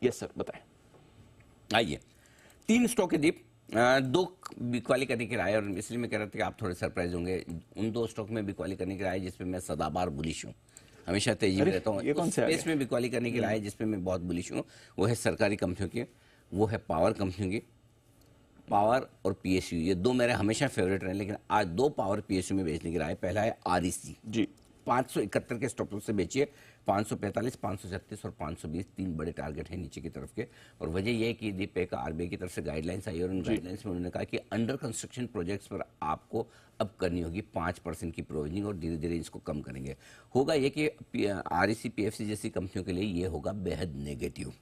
Yes sir, बताएं। आइए, 3 stock है दीप, 2 बिकवाली करने की राय, और इसलिए मैं कह रहा था कि आप थोड़े सरप्राइज होंगे। उन 2 स्टॉक में बिकवाली करने की राय जिसमें मैं सदाबार बुलिश हूँ, हमेशा तेजी में रहता हूँ। ये कौन उस से आ स्पेस गए? में बिकवाली करने की राय जिसमें मैं बहुत बुलिश हूँ, वो है सरकारी कंपनियों की, वो है पावर कंपनियों की। पावर और पीएसयू, ये 2 मेरे हमेशा फेवरेट रहे, लेकिन आज 2 पावर पीएसयू में बेचने की राय। पहला है आरईसी, जी 571 के स्टॉप लॉस से बेचिए, 545, 536 और 520, 3 बड़े टारगेट हैं नीचे की तरफ के। और वजह यह है कि दीपेक आरबीआई की तरफ से गाइडलाइंस आई, और उन गाइडलाइंस में उन्होंने कहा कि अंडर कंस्ट्रक्शन प्रोजेक्ट्स पर आपको अब करनी होगी 5% की प्रोविजनिंग, और धीरे धीरे इसको कम करेंगे। होगा ये कि आरईसी पीएफसी जैसी कंपनियों के लिए ये होगा बेहद नेगेटिव।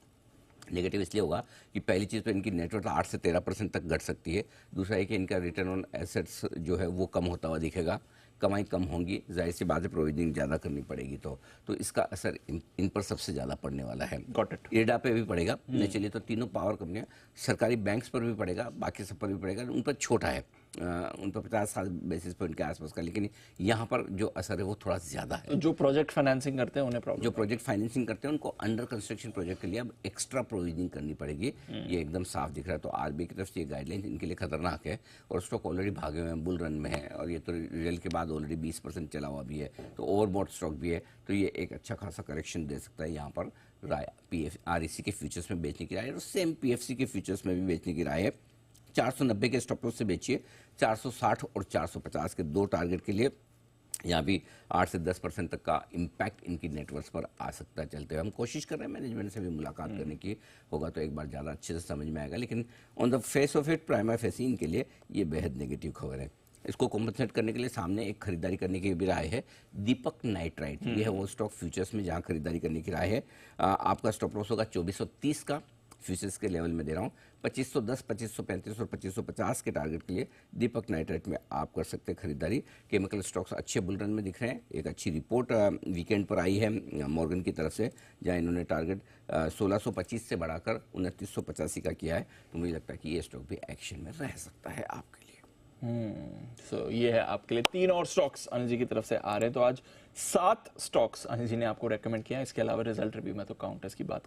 नेगेटिव इसलिए होगा कि पहली चीज़ तो इनकी नेटवर्थ 8 से 13% तक घट सकती है। दूसरा है कि इनका रिटर्न ऑन एसेट्स जो है वो कम होता हुआ दिखेगा, कमाई कम होंगी, जाहिर सी बात है प्रोविजनिंग ज़्यादा करनी पड़ेगी, तो इसका असर इन पर सबसे ज़्यादा पड़ने वाला है। Got it. इरडा पे भी पड़ेगा, नेचुरली तो तीनों पावर कंपनियां, सरकारी बैंक्स पर भी पड़ेगा, बाकी सब पर भी पड़ेगा। उन पर छोटा है, उन पर 50 बेसिस पॉइंट के आसपास का, लेकिन यहाँ पर जो असर है वो थोड़ा ज़्यादा है। तो जो प्रोजेक्ट फाइनेंसिंग करते हैं उन्हें जो प्रॉब्लम। प्रोजेक्ट फाइनेंसिंग करते हैं उनको अंडर कंस्ट्रक्शन प्रोजेक्ट के लिए अब एक्स्ट्रा प्रोविजनिंग करनी पड़ेगी, ये एकदम साफ दिख रहा है। तो आरबीआई की तरफ से ये गाइडलाइन इनके लिए खतरनाक है, और स्टॉक ऑलरेडी भागे हुए हैं, बुल रन में है, और ये तो रिजल्ट के बाद ऑलरेडी 20% चला हुआ भी है, तो ओवरबॉट स्टॉक भी है। तो ये एक अच्छा खासा करेक्शन दे सकता है। यहाँ पर राय आरईसी के फ्यूचर्स में बेचने की राय है, और सेम पीएफसी के फ्यूचर्स में भी बेचने की राय है। 490 के स्टॉप लॉस से बेचिए, 460 और 450 के 2 टारगेट के लिए। यहाँ भी 8 से 10% तक का इम्पैक्ट इनकी नेटवर्क्स पर आ सकता है। चलते हुए हम कोशिश कर रहे हैं मैनेजमेंट से भी मुलाकात करने की, होगा तो एक बार ज़्यादा अच्छे से समझ में आएगा, लेकिन on the face of it prima facie इनके लिए ये बेहद नेगेटिव खबर है। इसको कॉम्पनसेट करने के लिए सामने एक खरीदारी करने की भी राय है, दीपक नाइट्राइट। ये है वो स्टॉक फ्यूचर्स में जहाँ खरीदारी करने की राय है। आपका स्टॉप लॉस होगा 2430 का, फ्यूचर्स के लेवल में दे रहा हूँ। 2510, 2535 और 2550 के टारगेट के लिए दीपक नाइट्राइट में आप कर सकते हैं खरीदारी। केमिकल स्टॉक्स अच्छे बुल रन में दिख रहे हैं। एक अच्छी रिपोर्ट वीकेंड पर आई है मॉर्गन की तरफ से, जहां इन्होंने टारगेट 1625 से बढ़ाकर 2985 का किया है। तो मुझे लगता है कि ये स्टॉक भी एक्शन में रह सकता है आपके लिए। सो ये है आपके लिए 3 और स्टॉक्स अनिल जी की तरफ से आ रहे हैं। तो आज 7 स्टॉक्स अनिल जी ने आपको रेकमेंड किया। इसके अलावा रिजल्ट रिव्यू में तो काउंटर्स की बात